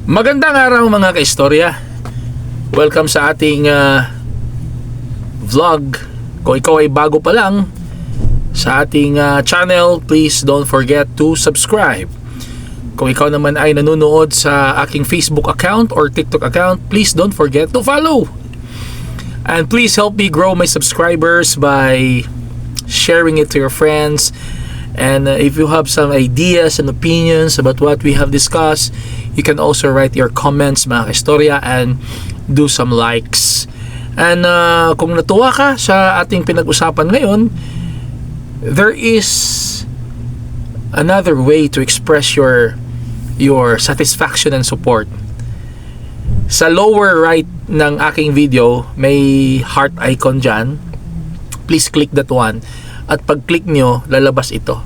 Magandang araw mga kaistorya. Welcome sa ating vlog. Kung ikaw ay bago pa lang sa ating channel, please don't forget to subscribe. Kung ikaw naman ay nanonood sa aking Facebook account or TikTok account, please don't forget to follow. And please help me grow my subscribers by sharing it to your friends. And if you have some ideas and opinions about what we have discussed, you can also write your comments mga kaistorya and do some likes. And kung natuwa ka sa ating pinag-usapan ngayon, there is another way to express your satisfaction and support. Sa lower right ng aking video, may heart icon dyan. Please click that one. At pag-click nyo, lalabas ito.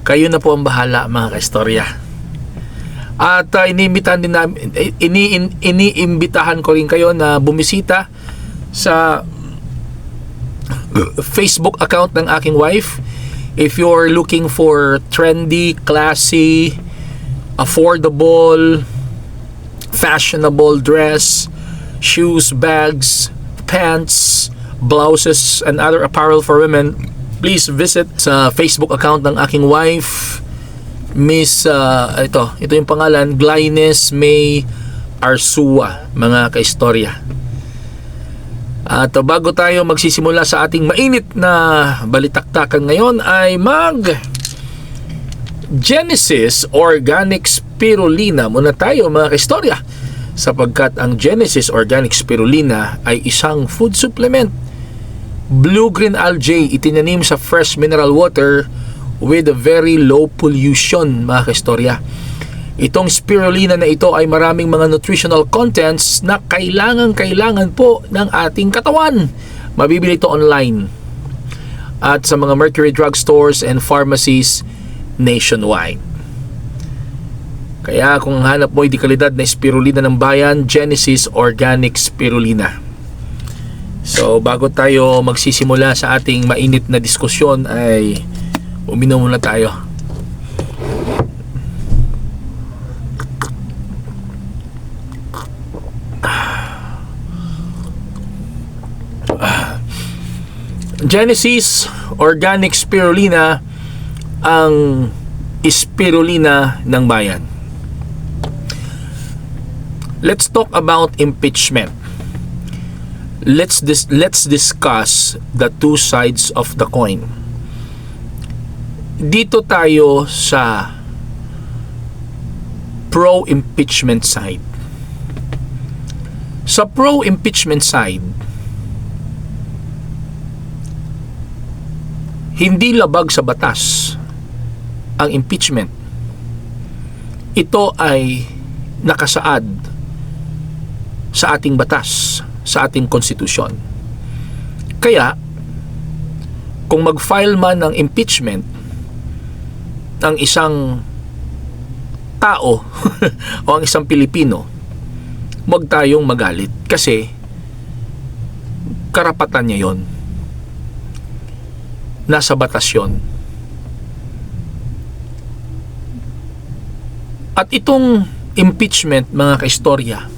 Kayo na po ang bahala mga kaistorya. At iniimbitahan ko rin kayo na bumisita sa Facebook account ng aking wife. If you're looking for trendy, classy, affordable, fashionable dress, shoes, bags, pants, blouses, and other apparel for women, please visit sa Facebook account ng aking wife, Miss ito yung pangalan, Glynis May Arsua, mga kaistorya. At bago tayo magsisimula sa ating mainit na balitaktakan ngayon, ay Genesis Organic Spirulina muna tayo mga kaistorya, sapagkat ang Genesis Organic Spirulina ay isang food supplement. Blue-green algae itinanim sa fresh mineral water with a very low pollution mga kaistorya. Itong spirulina na ito ay maraming mga nutritional contents na kailangan po ng ating katawan. Mabibili ito online at sa mga Mercury drugstores and pharmacies nationwide. Kaya kung hanap mo yung kalidad na spirulina ng bayan, Genesis Organic Spirulina. So bago tayo magsisimula sa ating mainit na diskusyon ay uminom muna tayo. Genesis Organic Spirulina, ang spirulina ng bayan. Let's talk about impeachment. Let's discuss the two sides of the coin. Dito tayo sa pro-impeachment side. Sa pro-impeachment side, hindi labag sa batas ang impeachment. Ito ay nakasaad sa ating batas, sa ating konstitusyon. Kaya kung mag-file man ng impeachment ang isang tao o ang isang Pilipino, huwag tayong magalit kasi karapatan niya yon. Nasa batas yon. At itong impeachment mga kaistorya,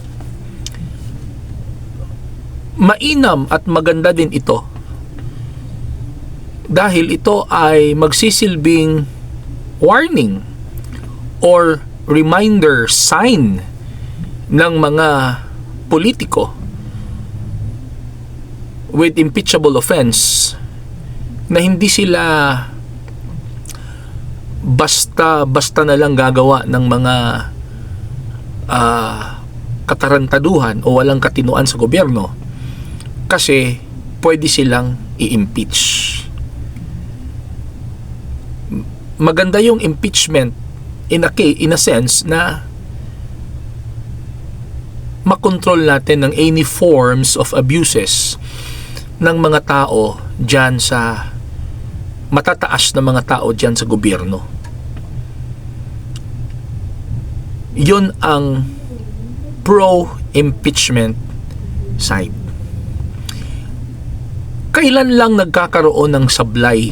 mainam at maganda din ito dahil ito ay magsisilbing warning or reminder sign ng mga politiko with impeachable offense na hindi sila basta na lang gagawa ng mga katarantaduhan o walang katinuan sa gobyerno, kasi pwede silang i-impeach. Maganda yung impeachment in a sense na makontrol natin ng any forms of abuses ng mga tao dyan sa matataas na mga tao dyan sa gobyerno. Yun ang pro-impeachment side. Kailan lang nagkakaroon ng sablay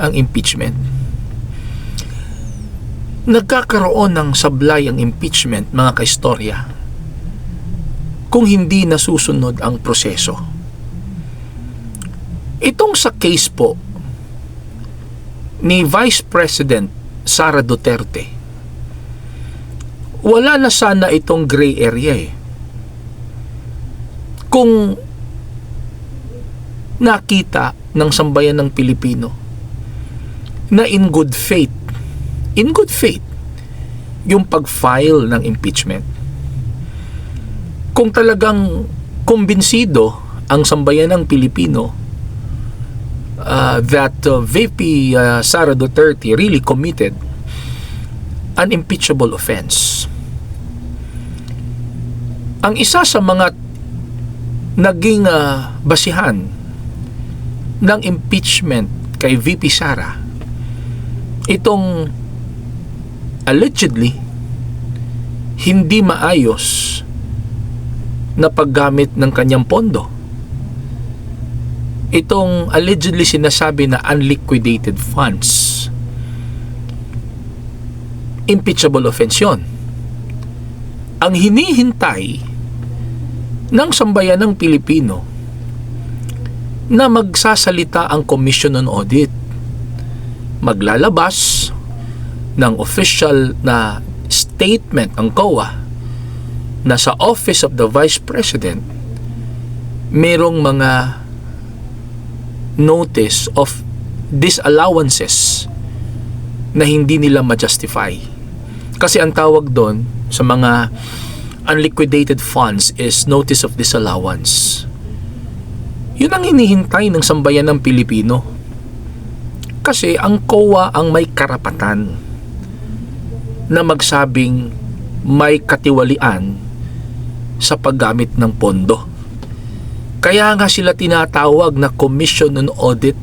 ang impeachment? nagkakaroon ng sablay ang impeachment, mga kaistorya, kung hindi nasusunod ang proseso. Itong sa case po ni Vice President Sara Duterte, wala na sana itong gray area kung nakita ng sambayan ng Pilipino na in good faith yung pag-file ng impeachment. Kung talagang kumbinsido ang sambayan ng Pilipino that VP Sara Duterte really committed an impeachable offense. Ang isa sa mga naging basihan ng impeachment kay VP Sara, itong allegedly hindi maayos na paggamit ng kanyang pondo. Itong allegedly sinasabi na unliquidated funds. Impeachable offense yun. Ang hinihintay ng sambayan ng Pilipino na magsasalita ang Commission on Audit, maglalabas ng official na statement ang COA na sa Office of the Vice President merong mga notice of disallowances na hindi nila ma-justify. Kasi ang tawag doon sa mga unliquidated funds is notice of disallowance. Yun ang hinihintay ng sambayan ng Pilipino. Kasi ang COA ang may karapatan na magsabing may katiwalian sa paggamit ng pondo. Kaya nga sila tinatawag na Commission on Audit.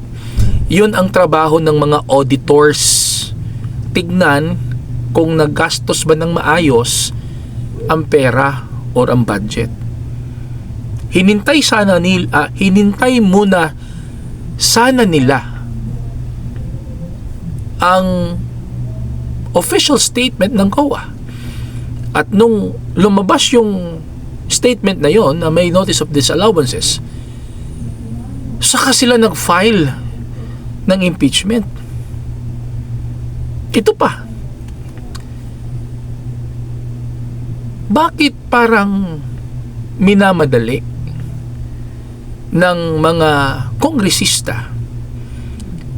Yun ang trabaho ng mga auditors. Tignan kung naggastos ba ng maayos ang pera or ang budget. Hinintay muna sana nila ang official statement ng COA. At nung lumabas yung statement na yon na may notice of disallowances, saka sila nag-file ng impeachment. Ito pa. Bakit parang minamadali ng mga kongresista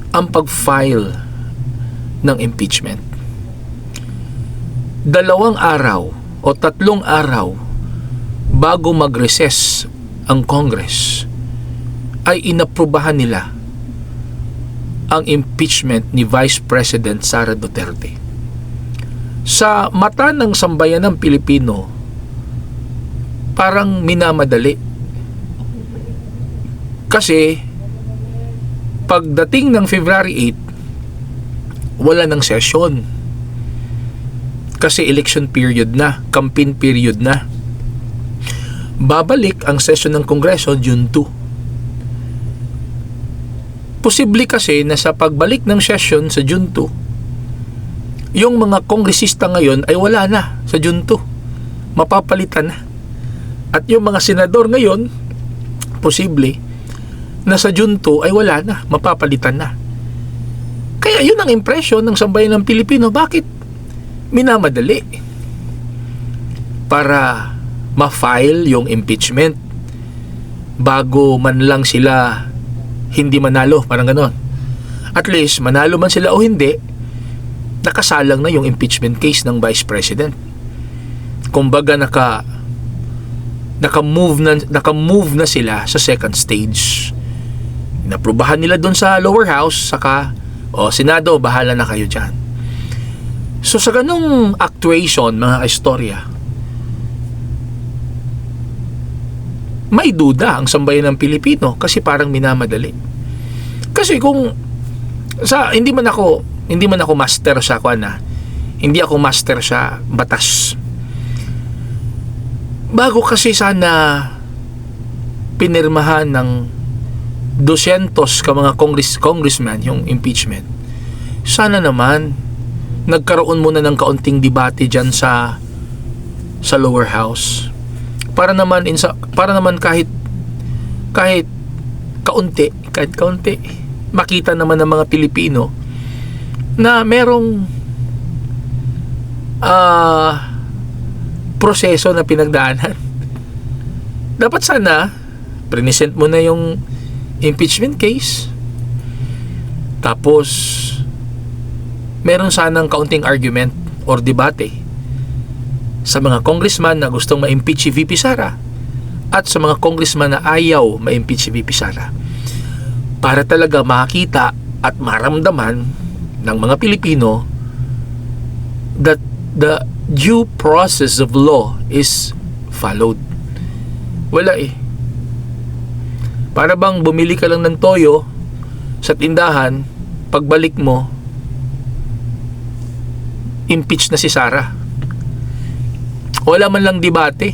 ang pag-file ng impeachment? 2 araw o 3 araw bago mag-recess ang Congress ay inaprubahan nila ang impeachment ni Vice President Sara Duterte. Sa mata ng sambayan ng Pilipino, parang minamadali. Kasi pagdating ng February 8, wala ng session. Kasi election period na, campaign period na. Babalik ang session ng Kongreso June 2. Posible kasi na sa pagbalik ng session sa June 2, yung mga kongresista ngayon ay wala na sa June 2. Mapapalitan na. At yung mga senador ngayon, posible na sa June 2 ay wala na, mapapalitan na. Kaya yun ang impression ng sambayan ng Pilipino. Bakit minamadali para ma-file yung impeachment bago man lang sila hindi manalo, parang ganon. At least manalo man sila o hindi, nakasalang na yung impeachment case ng Vice President. Kumbaga naka-move na sila sa second stage. Naprubahan nila doon sa lower house, saka Senado, bahala na kayo dyan. So sa ganung actuation, mga istorya, may duda ang sambayan ng Pilipino kasi parang minamadali. Kasi kung hindi man ako master sa hindi ako master sa batas. Bago kasi sana pinirmahan ng 200 ka mga congressman yung impeachment, sana naman nagkaroon muna ng kaunting debate diyan sa lower house. Para naman kahit kaunti makita naman ng mga Pilipino na merong proseso na pinagdaanan. Dapat sana present mo na yung impeachment case, tapos meron sanang kaunting argument or debate sa mga congressman na gustong ma-impeach si VP Sara at sa mga congressman na ayaw ma-impeach si VP Sara, para talaga makita at maramdaman ng mga Pilipino that the due process of law is followed. Wala eh. Para bang bumili ka lang ng toyo sa tindahan, pagbalik mo, impeach na si Sara. Wala man lang debate.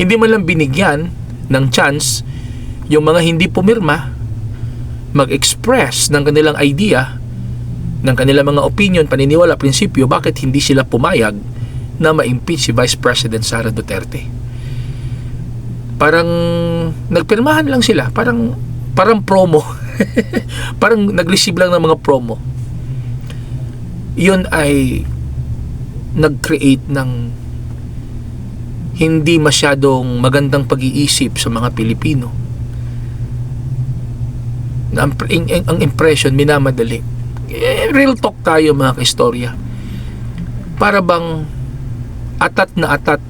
Hindi man lang binigyan ng chance yung mga hindi pumirma mag-express ng kanilang idea, ng kanilang mga opinion, paniniwala, prinsipyo, bakit hindi sila pumayag na ma-impeach si Vice President Sara Duterte. Parang nagpirmahan lang sila, parang promo. Parang nag-receive lang ng mga promo. Yun ay nag-create ng hindi masyadong magandang pag-iisip sa mga Pilipino. Ang impression, minamadali. Real talk tayo mga kaistorya. Para bang atat na atat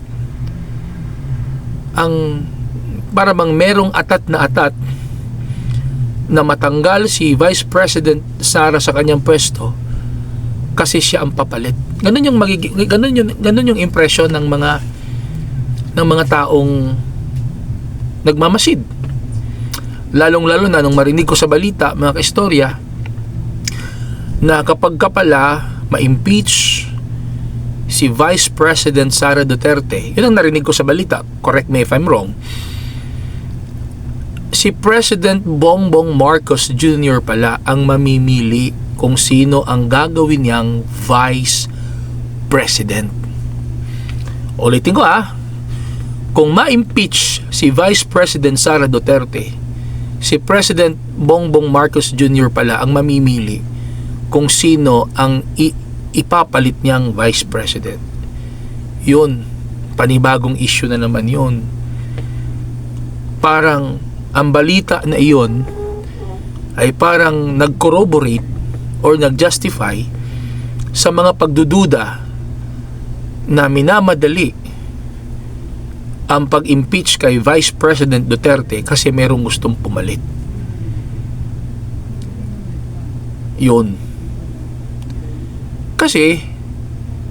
para bang merong atat na matanggal si Vice President Sara sa kanyang pwesto kasi siya ang papalit. Ganun yung impression ng mga taong nagmamasid. Lalong-lalo na nung marinig ko sa balita, mga kaistorya, na kapag pala ma-impeach si Vice President Sara Duterte, yun ang narinig ko sa balita, correct me if I'm wrong, si President Bongbong Marcos Jr. pala ang mamimili kung sino ang gagawin niyang Vice President. Ulitin ko kung ma-impeach si Vice President Sara Duterte, si President Bongbong Marcos Jr. pala ang mamimili kung sino ang ipapalit niyang Vice President. Yun, panibagong issue na naman yun. Parang ang balita na iyon ay parang nag-corroborate or nag-justify sa mga pagdududa na minamadali ang pag-impeach kay Vice President Duterte kasi merong gustong pumalit. Yun. Kasi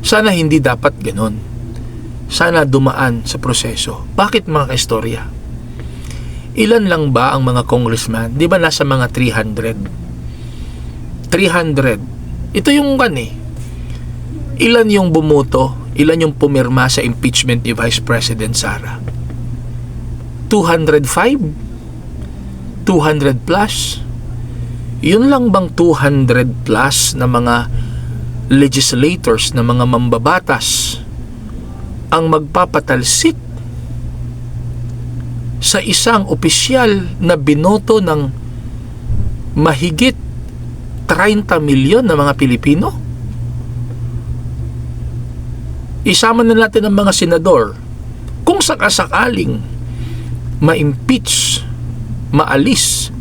sana hindi dapat ganon. Sana dumaan sa proseso. Bakit mga kaistorya? Ilan lang ba ang mga congressman? Di ba nasa mga 300? Ito yung ilan yung bumoto? Ilan yung pumirma sa impeachment ni Vice President Sara? 205? 200 plus? Yun lang bang 200 plus na mga legislators, na mga mambabatas ang magpapatalsik sa isang opisyal na binoto ng mahigit 30 milyon na mga Pilipino? Isama na natin ang mga senador. Kung sakasakaling ma-impeach, maalis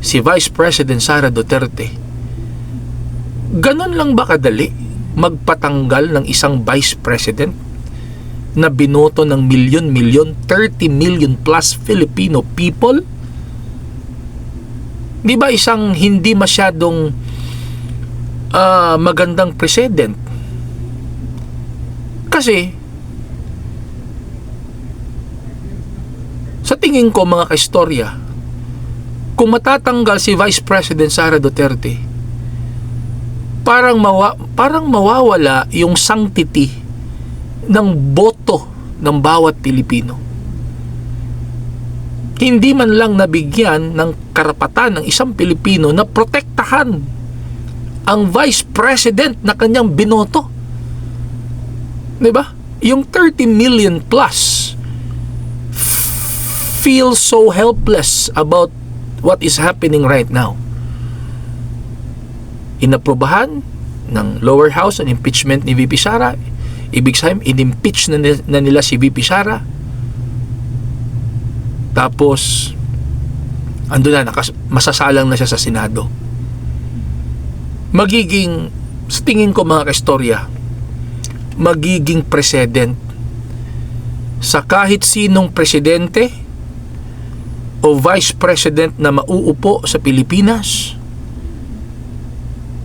si Vice President Sara Duterte, ganun lang ba kadali magpatanggal ng isang Vice President na binoto ng milyon-milyon, 30 million plus Filipino people? Di ba isang hindi masyadong magandang precedent? Kasi sa tingin ko mga kaistorya, kung matatanggal si Vice President Sara Duterte, parang mawawala yung sanctity ng boto ng bawat Pilipino. Hindi man lang nabigyan ng karapatan ng isang Pilipino na protektahan ang vice president na kanyang binoto. 'Di ba? Yung 30 million plus feel so helpless about what is happening right now. Inaprubahan ng lower house ang impeachment ni VP Sara. Ibig sabihin, in-impeach na nila si VP Sara. Tapos, ando na, masasalang na siya sa Senado. Magiging, sa tingin ko mga kaistorya, magiging precedent sa kahit sinong presidente o vice president na mauupo sa Pilipinas.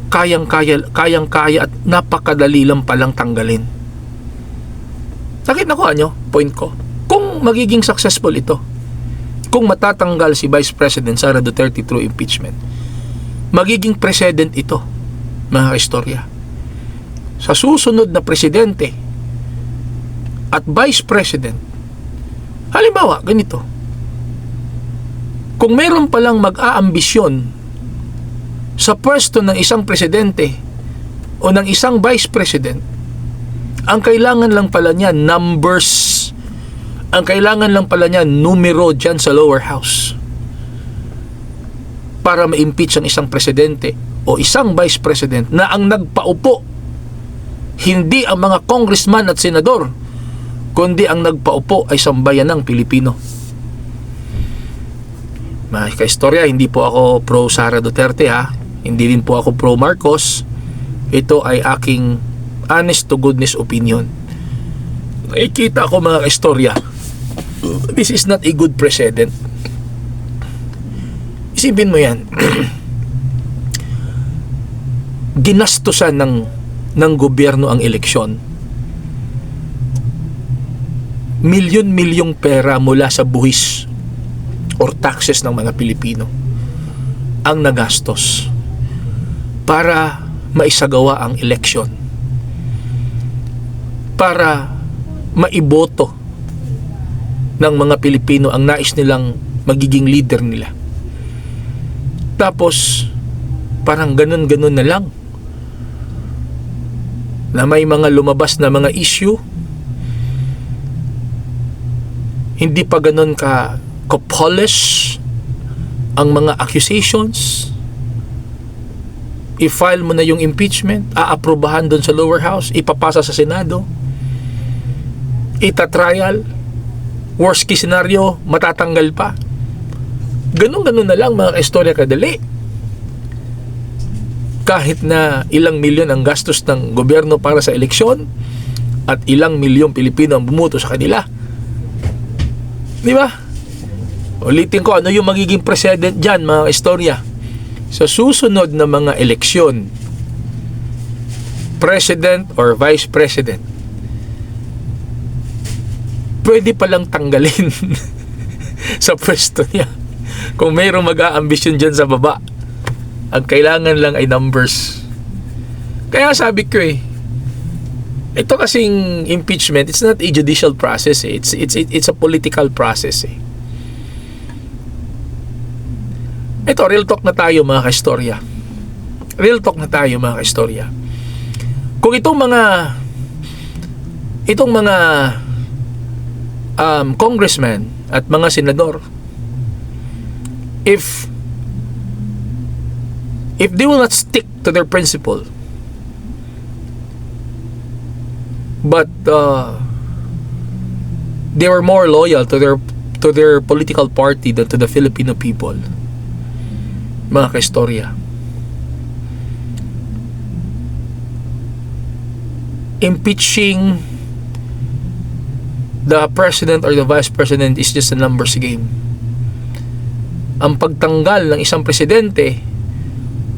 Kayang-kaya at napakadali lang palang tanggalin. Nakuha nyo? Point ko. Kung magiging successful ito, kung matatanggal si Vice President Sara Duterte through impeachment, magiging precedent ito, mga kaistorya. Sa susunod na presidente at Vice President, halimbawa, ganito, kung meron palang mag-aambisyon sa pwesto ng isang presidente o ng isang vice president, ang kailangan lang pala niya numbers, ang kailangan lang pala niya numero dyan sa lower house para ma-impeach ang isang presidente o isang vice president na ang nagpaupo hindi ang mga congressman at senador, kundi ang nagpaupo ay sambayanang Pilipino. Mga kaistorya, hindi po ako pro Sara Duterte ha. Hindi rin po ako pro Marcos. Ito ay aking honest to goodness opinion. Nakikita ko mga kaistorya, this is not a good precedent. Isipin mo yan. Ginastusan ng gobyerno ang eleksyon. Milyon-milyong pera mula sa buwis or taxes ng mga Pilipino ang nagastos para maisagawa ang eleksyon, para maiboto ng mga Pilipino ang nais nilang magiging leader nila. Tapos parang ganun-ganun na lang na may mga lumabas na mga issue, hindi pa ganun ka-polish ang mga accusations. I-file mo na yung impeachment, aaprubahan doon sa lower house, ipapasa sa Senado, ita-trial, worst case scenario, matatanggal pa. Ganun-ganun na lang mga kaistorya kadali. Kahit na ilang milyon ang gastos ng gobyerno para sa eleksyon at ilang milyong Pilipino ang bumuto sa kanila. Di ba? Ulitin ko, ano yung magiging precedent dyan mga kaistorya? Sa susunod na mga eleksyon, president or vice president, pwede palang tanggalin sa pwesto niya kung mayroong mag-aambisyon dyan sa baba. Ang kailangan lang ay numbers. Kaya sabi ko ito kasing impeachment, it's not a judicial process it's a political process Ito, real talk na tayo mga kaistorya. Real talk na tayo mga kaistorya. Kung itong mga congressman at mga senador, if they will not stick to their principle, but they were more loyal to their political party than to the Filipino people, mga kaistorya, impeaching the president or the vice president is just a numbers game. Ang pagtanggal ng isang presidente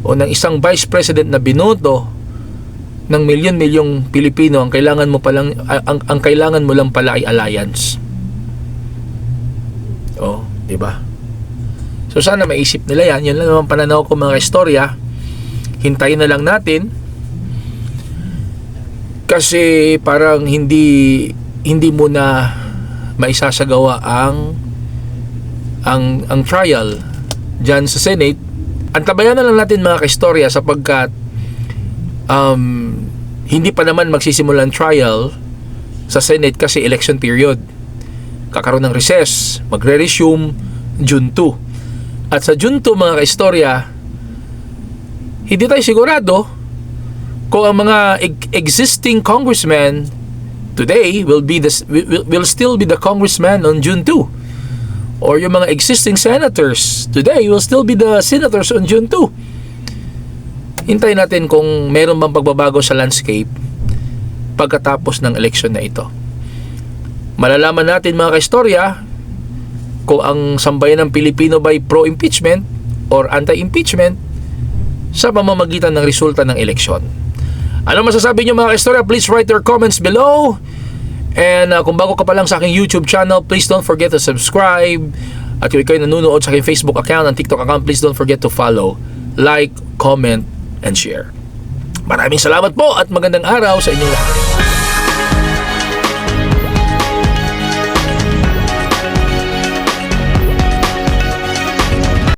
o ng isang vice president na binoto ng milyon-milyong Pilipino, ang kailangan mo lang pala ay alliance. Oh, di ba? So sana maisip nila yan. Yan lang naman pananaw ko mga istorya. Hintayin na lang natin. Kasi parang hindi mo na maisasagawa ang trial dyan sa Senate. Antabayan na lang natin mga kaistorya sapagkat Hindi pa naman magsisimula ang trial sa Senate kasi election period. Kakaroon ng recess, magre-resume June 2. At sa June 2, mga kaistorya, hindi tayo sigurado kung ang mga existing congressmen today will still be the congressman on June 2, or yung mga existing senators today will still be the senators on June 2. Hintayin natin kung meron bang pagbabago sa landscape pagkatapos ng election na ito. Malalaman natin, mga kaistorya, kung ang sambayan ng Pilipino ba'y pro-impeachment or anti-impeachment sa pamamagitan ng resulta ng eleksyon. Ano masasabi niyo, mga kaistorya? Please write your comments below. And kung bago ka pa lang sa aking YouTube channel, please don't forget to subscribe. At kung ikaw ay nanonood sa aking Facebook account and TikTok account, please don't forget to follow, like, comment, and share. Maraming salamat po at magandang araw sa inyong lahat.